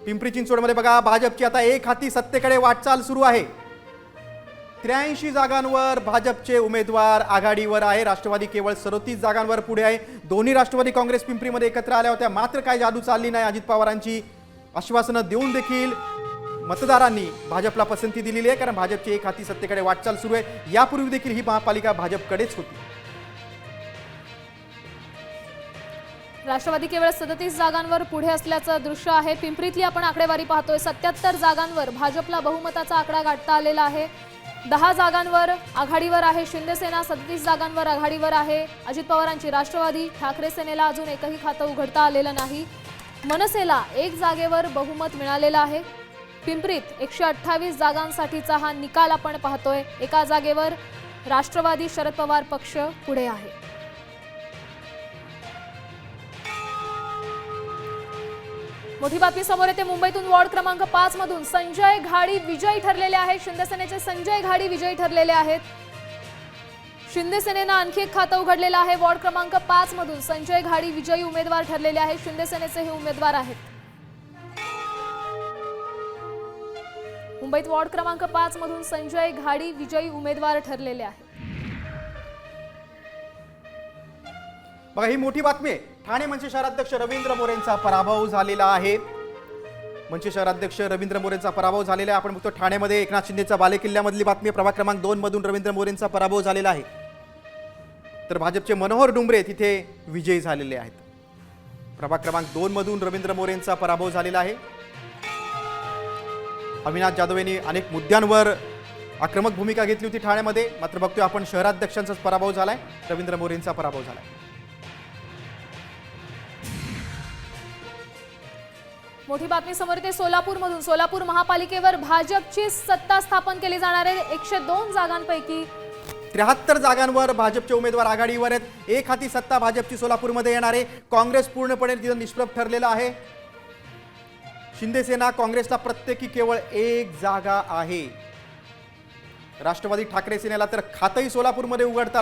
पिंपरी चिंचवडमध्ये बघा भाजपची आता एक हाती सत्तेकडे वाटचाल सुरू आहे। 83 जागांवर भाजपचे उमेदवार आघाडीवर आहे। राष्ट्रवादी केवळ 37 जागांवर पुढे आहे। दोन्ही राष्ट्रवादी काँग्रेस पिंपरीमध्ये एकत्र आल्या होत्या, मात्र काय जादू चालली नाही। अजित पवारांची आश्वासनं देऊन देखील मतदारांनी भाजपला पसंती दिलेली आहे, कारण भाजपची एक हाती सत्तेकडे वाटचाल सुरू आहे। यापूर्वी देखील ही महापालिका भाजपकडेच होती। राष्ट्रवादी केवळ 37 जागांवर पुढे असल्याचं दृश्य आहे। पिंपरीतली आपण आकडेवारी पाहतोय, 77 जागांवर भाजपला बहुमताचा आकडा गाठता आलेला आहे। 10 जागांवर आघाडीवर आहे शिंदेसेना, 37 जागांवर आघाडीवर आहे अजित पवारांची राष्ट्रवादी। ठाकरे सेनेला अजून एकही खातं उघडता आलेलं नाही। मनसेला 1 जागेवर बहुमत मिळालेलं आहे। पिंपरीत 128 जागांसाठीचा हा निकाल आपण पाहतोय। एका जागेवर राष्ट्रवादी शरद पवार पक्ष पुढे आहे। मोठी बातमी समोर येते मुंबईतून। वॉर्ड क्रमांक 5 मधून संजय घाडी विजयी ठरलेले आहेत। शिंदेसेनेचे संजय घाडी विजयी ठरलेले आहेत। शिंदेसेनेनं आणखी एक खातं उघडलेलं आहे। वॉर्ड क्रमांक 5 मधून संजय घाडी विजयी उमेदवार ठरलेले आहेत। शिंदेसेनेचे हे उमेदवार आहेत। मुंबईत वॉर्ड क्रमांक 5 मधून संजय घाडी विजयी उमेदवार ठरलेले आहेत। बघा ही मोठी बातमी आहे। ठाणे मनसे शहराध्यक्ष रवींद्र मोरेंचा पराभव झालेला आहे। मनसे शहराध्यक्ष रवींद्र मोरेंचा पराभव झालेला आहे। आपण बघतो ठाण्यामध्ये एकनाथ शिंदेचा बालेकिल्ल्यामधली बातमी। प्रभाग क्रमांक 2 मधून रवींद्र मोरेंचा पराभव झालेला आहे, तर भाजपचे मनोहर डुंबरे तिथे विजयी झालेले आहेत। प्रभाग क्रमांक 2 मधून रवींद्र मोरेंचा पराभव झालेला आहे। अविनाश जाधव यांनी अनेक मुद्द्यांवर आक्रमक भूमिका घेतली होती ठाण्यामध्ये, मात्र बघतोय आपण शहराध्यक्षांचाच पराभव झालाय, रवींद्र मोरेंचा पराभव झालाय। मोठी बातमी समोर येते सोलापूरमधून। सोलापूर महापालिकेवर भाजपची सत्ता स्थापन केली जाणार आहे। 102 जागांपैकी 73 जागांवर भाजपचे उमेदवार आघाडीवर आहेत। एक हाती सत्ता भाजपची सोलापूरमध्ये येणार आहे। काँग्रेस पूर्णपणे तिथं निष्प्रभ ठरलेला आहे। शिंदेसेना काँग्रेसला प्रत्येकी केवळ 1 जागा आहे। राष्ट्रवादी ठाकरे सेनेला तर खातही सोलापूरमध्ये उघडता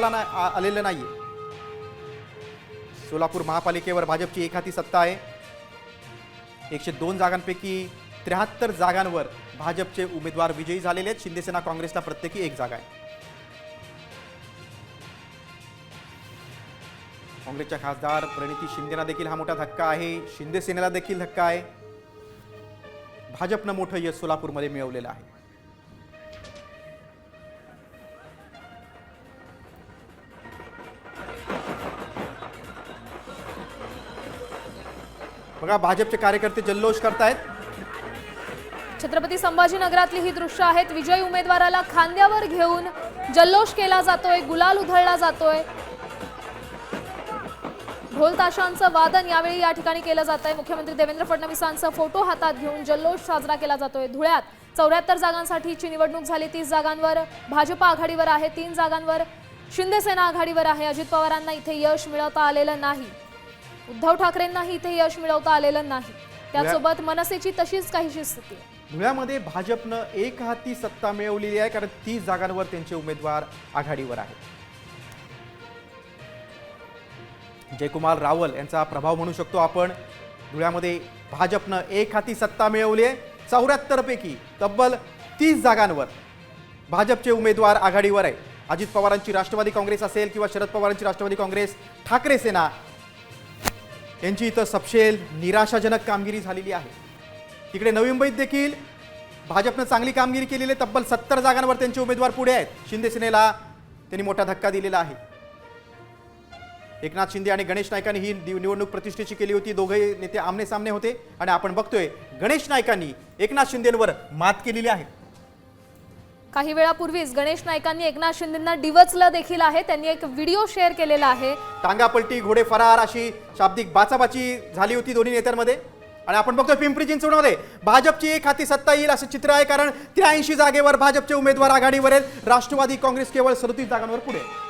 आलेलं नाहीये। सोलापूर महापालिकेवर भाजपची एक हाती सत्ता आहे। 102 जागांपैकी 73 जागांवर भाजपचे उमेदवार विजयी झालेले आहेत। शिंदेसेना काँग्रेसला प्रत्येकी 1 जागा आहे। काँग्रेसच्या खासदार प्रणिती शिंदेना देखील हा मोठा धक्का आहे। शिंदेसेनेला देखील धक्का आहे। भाजपनं मोठं यश सोलापूरमध्ये मिळवलेलं आहे। बघा भाजपचे कार्यकर्ते जल्लोष करतायत। छत्रपती संभाजीनगरातली ही दृश्य आहेत। विजयी उमेदवाराला खांद्यावर घेऊन जल्लोष केला जातोय, गुलाल उधळला जातोय। ढोल ताशांचं वादन यावेळी या ठिकाणी केलं जात आहे। मुख्यमंत्री देवेंद्र फडणवीसांचा फोटो हातात घेऊन जल्लोष साजरा केला जातोय। धुळ्यात 74 जागांसाठीची निवडणूक झाली। 30 जागांवर भाजप आघाडीवर आहे, 3 जागांवर शिंदेसेना आघाडीवर आहे। अजित पवारांना इथे यश मिळवता आलेलं नाही, उद्धव ठाकरेंनाही इथे यश मिळवता आलेलं नाही। त्यासोबत मनसेची तशीच काहीशी स्थिती आहे। धुळ्यामध्ये भाजपनं एक हाती सत्ता मिळवलेली आहे, कारण 30 जागांवर त्यांचे उमेदवार आघाडीवर आहेत। जयकुमार रावल यांचा प्रभाव म्हणू शकतो आपण। धुळ्यामध्ये भाजपनं एक हाती सत्ता मिळवली आहे। 74 पैकी तब्बल 30 जागांवर भाजपचे उमेदवार आघाडीवर आहे। अजित पवारांची राष्ट्रवादी काँग्रेस असेल किंवा शरद पवारांची राष्ट्रवादी काँग्रेस, ठाकरे सेना यांची इथं सपशेल निराशाजनक कामगिरी झालेली आहे। तिकडे नवी मुंबईत देखील भाजपनं चांगली कामगिरी केलेली आहे। तब्बल 70 जागांवर त्यांचे उमेदवार पुढे आहेत। शिंदेसेनेला त्यांनी मोठा धक्का दिलेला आहे। एकनाथ शिंदे आणि गणेश नाईकांनी ही निवडणूक प्रतिष्ठेची केली होती। दोघे नेते आमने सामने होते आणि आपण बघतोय गणेश नाईकांनी एकनाथ शिंदेंवर मात केलेली आहे। काही वेळापूर्वीच गणेश नाईकांनी एकनाथ शिंदेंना डिवचलं देखील आहे। त्यांनी एक व्हिडिओ शेअर केलेला आहे। टांगापलटी, घोडे फरार अशी शाब्दिक बाचाबाची झाली होती दोन्ही नेत्यांमध्ये। आणि आपण बघतोय पिंपरी चिंचवडमध्ये भाजपची एक हाती सत्ता येईल असं चित्र आहे, कारण 83 जागेवर भाजपचे उमेदवार आघाडीवर आहेत। राष्ट्रवादी काँग्रेस केवळ 37 जागांवर पुढे आहे।